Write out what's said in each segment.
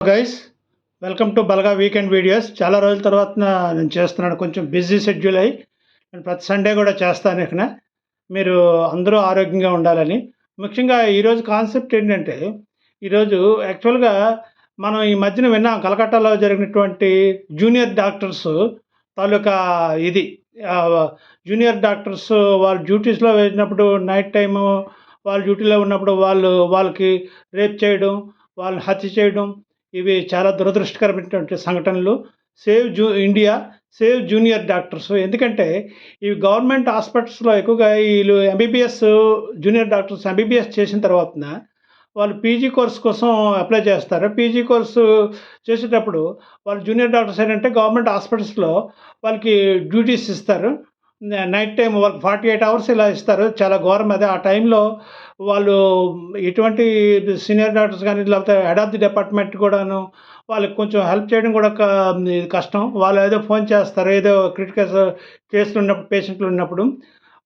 Guys, welcome to Balaga weekend videos. చాలా రోజుల తర్వాత నేను చేస్తున్నాను. కొంచెం బిజీ షెడ్యూల్ అయ్యి నేను ప్రతి సండే కూడా చేస్తాను. ఇక్కడ మీరు అందరూ ఆరోగ్యంగా ఉండాలని. ముఖ్యంగా ఈరోజు కాన్సెప్ట్ ఏంటంటే, ఈరోజు యాక్చువల్గా మనం ఈ మధ్యన విన్నాం, కలకట్టాలో జరిగినటువంటి జూనియర్ డాక్టర్స్ తాలూకా ఇది. జూనియర్ డాక్టర్స్ వాళ్ళు డ్యూటీస్లో వెళ్ళినప్పుడు నైట్ టైము వాళ్ళు డ్యూటీలో ఉన్నప్పుడు వాళ్ళకి రేప్ చేయడం, వాళ్ళని హత్య చేయడం, ఇవి చాలా దురదృష్టకరమైనటువంటి సంఘటనలు. India, save junior doctors. ఎందుకంటే ఇవి గవర్నమెంట్ హాస్పిటల్స్‌లో ఎక్కువగా ఈళ్ళు ఎంబీబీఎస్ జూనియర్ డాక్టర్స్ ఎంబీబీఎస్ చేసిన తర్వాతన వాళ్ళు పీజీ కోర్స్ కోసం అప్లై చేస్తారు. పీజీ కోర్సు చేసేటప్పుడు వాళ్ళు జూనియర్ డాక్టర్స్ ఏంటంటే గవర్నమెంట్ హాస్పిటల్స్‌లో వాళ్ళకి డ్యూటీస్ ఇస్తారు. నైట్ టైమ్ వాళ్ళకి 48 అవర్స్ ఇలా ఇస్తారు. చాలా ఘోరం అది. ఆ టైంలో వాళ్ళు ఎటువంటి సీనియర్ డాక్టర్స్ గాని, లేకపోతే హెడ్ ఆఫ్ ది డిపార్ట్మెంట్ కూడాను వాళ్ళకి కొంచెం హెల్ప్ చేయడం కూడా ఇది కష్టం. వాళ్ళు ఏదో ఫోన్ చేస్తారు. ఏదో క్రిటికల్ కేసులు ఉన్నప్పుడు, పేషెంట్లు ఉన్నప్పుడు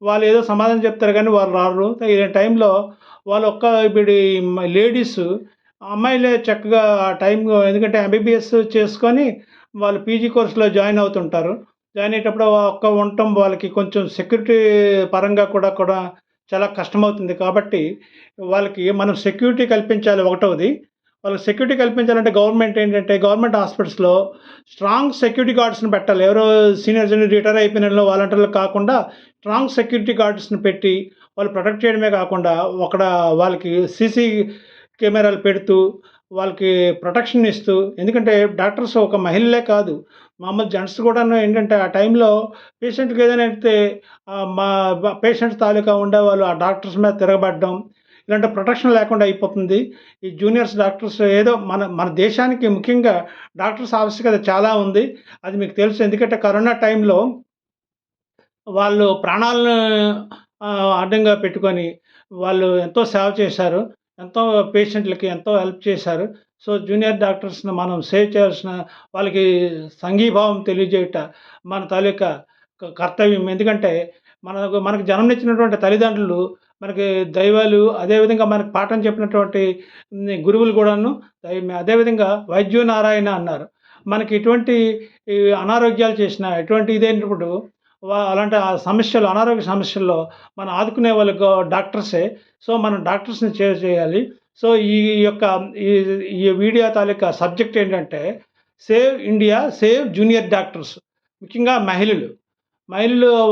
వాళ్ళు ఏదో సమాధానం చెప్తారు కానీ వాళ్ళు రారు. ఈ టైంలో వాళ్ళు ఇప్పుడు లేడీస్ అమ్మాయిలే చక్కగా ఆ టైం, ఎందుకంటే ఎంబీబీఎస్ చేసుకొని వాళ్ళు పీజీ కోర్స్‌లో జాయిన్ అవుతుంటారు. జాయిన్ అయ్యేటప్పుడు ఉండటం వాళ్ళకి కొంచెం సెక్యూరిటీ పరంగా కూడా చాలా కష్టమవుతుంది. కాబట్టి వాళ్ళకి మనం సెక్యూరిటీ కల్పించాలి ఒకటవది. వాళ్ళకి సెక్యూరిటీ కల్పించాలంటే గవర్నమెంట్ ఏంటంటే, గవర్నమెంట్ హాస్పిటల్స్‌లో స్ట్రాంగ్ సెక్యూరిటీ గార్డ్స్‌ని పెట్టాలి. ఎవరో సీనియర్స్ రిటైర్ అయిపోయినోళ్ళు, వాలంటీర్లు కాకుండా స్ట్రాంగ్ సెక్యూరిటీ గార్డ్స్‌ని పెట్టి వాళ్ళు ప్రొటెక్ట్ చేయడమే కాకుండా, అక్కడ వాళ్ళకి సీసీ కెమెరాలు పెడుతూ, వాళ్ళకి ప్రొటెక్షన్ ఇస్తూ, ఎందుకంటే డాక్టర్స్ ఒక మహిళలే కాదు, మామూలు జెంట్స్ కూడాను ఏంటంటే ఆ టైంలో పేషెంట్‌కి ఏదైనా అయితే మా పేషెంట్స్ తాలూకా ఉండేవాళ్ళు ఆ డాక్టర్స్ మీద తిరగబడడం, ఇలాంటి ప్రొటెక్షన్ లేకుండా అయిపోతుంది. ఈ జూనియర్స్ డాక్టర్స్ ఏదో మన మన దేశానికి ముఖ్యంగా డాక్టర్స్ ఆవశ్యకత చాలా ఉంది. అది మీకు తెలుసు. ఎందుకంటే కరోనా టైంలో వాళ్ళు ప్రాణాలను అడ్డంగా పెట్టుకొని వాళ్ళు ఎంతో సేవ చేశారు. ఎంతో పేషెంట్‌లకి ఎంతో హెల్ప్ చేశారు. సో, జూనియర్ డాక్టర్స్‌ని మనం సేవ్ చేయాల్సిన, వాళ్ళకి సంఘీభావం తెలియజేయుట మన తాలూకా కర్తవ్యం. ఎందుకంటే మనకు జన్మనిచ్చినటువంటి తల్లిదండ్రులు, మనకి దైవాలు, అదేవిధంగా మనకు పాఠం చెప్పినటువంటి గురువులు కూడాను అదేవిధంగా వైద్యో నారాయణ అన్నారు. మనకి ఎటువంటి ఈ అనారోగ్యాలు చేసినా, ఎటువంటి ఇదైనప్పుడు అలాంటి అనారోగ్య సమస్యల్లో మనం ఆదుకునే వాళ్ళు డాక్టర్సే. సో, మనం డాక్టర్స్‌ని చేయాలి. సో, ఈ యొక్క ఈ ఈ వీడియో తాలూకా సబ్జెక్ట్ ఏంటంటే, save India, save junior doctors. ముఖ్యంగా మహిళలు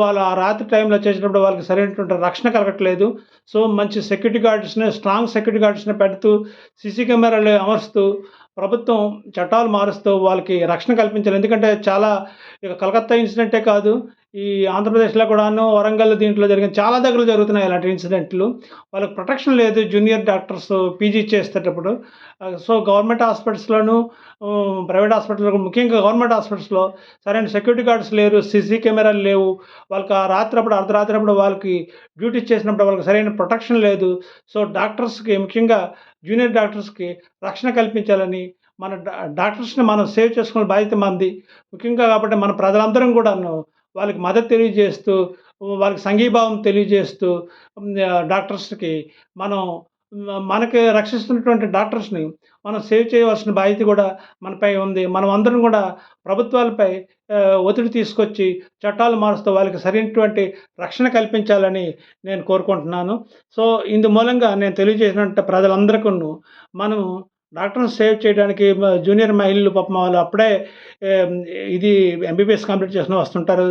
వాళ్ళ ఆ రాత్రి టైంలో చేసినప్పుడు వాళ్ళకి సరైనటువంటి రక్షణ కలగట్లేదు. సో, మంచి సెక్యూరిటీ గార్డ్స్‌ని, స్ట్రాంగ్ సెక్యూరిటీ గార్డ్స్‌ని పెడుతూ, సీసీ కెమెరాలు అమరుస్తూ, ప్రభుత్వం చట్టాలు మారుస్తూ వాళ్ళకి రక్షణ కల్పించాలి. ఎందుకంటే చాలా కలకత్తా ఇన్సిడెంటే కాదు, ఈ ఆంధ్రప్రదేశ్‌లో కూడాను, వరంగల్ దీంట్లో జరిగిన చాలా దగ్గర జరుగుతున్నాయి ఇలాంటి ఇన్సిడెంట్లు. వాళ్ళకి ప్రొటెక్షన్ లేదు జూనియర్ డాక్టర్స్ పీజీ చేసేటప్పుడు. సో, గవర్నమెంట్ హాస్పిటల్స్‌లోను, ప్రైవేట్ హాస్పిటల్‌లో, ముఖ్యంగా గవర్నమెంట్ హాస్పిటల్స్‌లో సరైన సెక్యూరిటీ గార్డ్స్ లేరు. సీసీ కెమెరాలు లేవు. వాళ్ళకి ఆ అర్ధరాత్రప్పుడు వాళ్ళకి డ్యూటీ చేసినప్పుడు వాళ్ళకి సరైన ప్రొటెక్షన్ లేదు. సో, డాక్టర్స్‌కి, ముఖ్యంగా జూనియర్ డాక్టర్స్‌కి రక్షణ కల్పించాలని, మన డాక్టర్స్‌ని మనం సేవ్ చేసుకునే బాధ్యత మనది. ముఖ్యంగా కాబట్టి మన ప్రజలందరం కూడాను వాళ్ళకి మద్దతు తెలియజేస్తూ, వాళ్ళకి సంఘీభావం తెలియజేస్తూ, డాక్టర్స్‌కి మనం మనకి రక్షిస్తున్నటువంటి డాక్టర్స్‌ని మనం సేవ్ చేయవలసిన బాధ్యత కూడా మనపై ఉంది. మనం అందరం కూడా ప్రభుత్వాలపై ఒత్తిడి తీసుకొచ్చి చట్టాలు మారుస్తూ వాళ్ళకి సరైనటువంటి రక్షణ కల్పించాలని నేను కోరుకుంటున్నాను. సో, ఇందు మూలంగా నేను తెలియజేసినట్టు ప్రజలందరికీను మనం డాక్టర్‌ని సేవ్ చేయడానికి, జూనియర్ మహిళలు పాపం వాళ్ళు అప్పుడే ఆహ్, ఇది ఎంబీబీఎస్ కంప్లీట్ చేసుకొని వస్తుంటారు.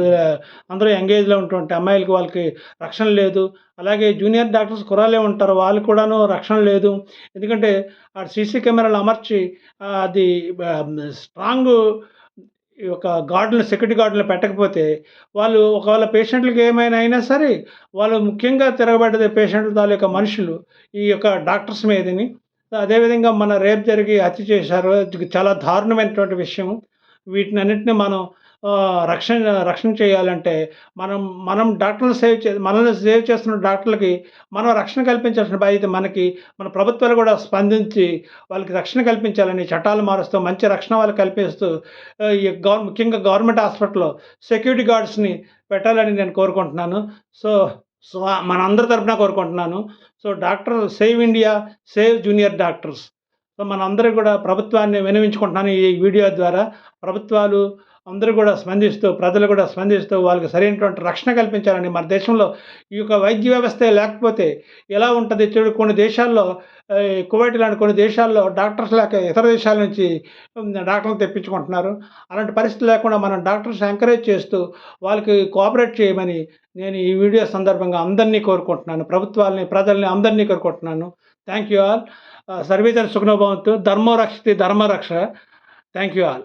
అందరూ యంగ్ ఏజ్‌లో ఉన్నటువంటి అమ్మాయిలకి వాళ్ళకి రక్షణ లేదు. అలాగే జూనియర్ డాక్టర్స్ కుర్రాళ్ళే ఉంటారు. వాళ్ళకి కూడాను రక్షణ లేదు. ఎందుకంటే సీసీ కెమెరాలు అమర్చి అది స్ట్రాంగు ఈ యొక్క సెక్యూరిటీ గార్డులను పెట్టకపోతే, వాళ్ళు ఒకవేళ పేషెంట్‌లకి ఏమైనా అయినా సరే, వాళ్ళు ముఖ్యంగా తిరగబడేది పేషెంట్ల తాలూకా మనుషులు ఈ యొక్క డాక్టర్స్ మీదని. అదేవిధంగా మన రేప్ జరిగి హత్య చేశారు. ఇది చాలా దారుణమైనటువంటి విషయం. వీటినన్నిటిని మనం రక్షణ చేయాలంటే, మనం మనం డాక్టర్‌ని మనల్ని సేవ్ చేస్తున్న డాక్టర్లకి మనం రక్షణ కల్పించాల్సిన బాధ్యత మనకి. మన ప్రభుత్వాలు కూడా స్పందించి వాళ్ళకి రక్షణ కల్పించాలని చట్టాలు మారుస్తూ, మంచి రక్షణ వాళ్ళకి కల్పిస్తూ, ఈ ముఖ్యంగా గవర్నమెంట్ హాస్పిటల్‌లో సెక్యూరిటీ గార్డ్స్‌ని పెట్టాలని నేను కోరుకుంటున్నాను. సో సో, మనందరి తరపున కోరుకుంటున్నాను. So, save India, save junior doctors. So మనందరూ కూడా ప్రభుత్వాన్ని విన్నవించుకుంటున్నాను ఈ వీడియో ద్వారా. ప్రభుత్వాలు అందరూ కూడా స్పందిస్తూ, ప్రజలు కూడా స్పందిస్తూ వాళ్ళకి సరైనటువంటి రక్షణ కల్పించాలని. మన దేశంలో ఈ యొక్క వైద్య వ్యవస్థే లేకపోతే ఎలా ఉంటది? చూడు కొన్ని దేశాల్లో కువైట్ లాంటి కొన్ని దేశాల్లో డాక్టర్స్ లేక ఇతర దేశాల నుంచి డాక్టర్లు తెప్పించుకుంటున్నారు. అలాంటి పరిస్థితి లేకుండా మనం డాక్టర్స్ ఎంకరేజ్ చేస్తూ వాళ్ళకి కోఆపరేట్ చేయమని నేను ఈ వీడియో సందర్భంగా అందరినీ కోరుకుంటున్నాను. ప్రభుత్వాల్ని, ప్రజల్ని అందరినీ కోరుకుంటున్నాను. Thank you all. సర్వే జన సుఖినో భవంతు. ధర్మో రక్షితి ధర్మరక్ష. Thank you all.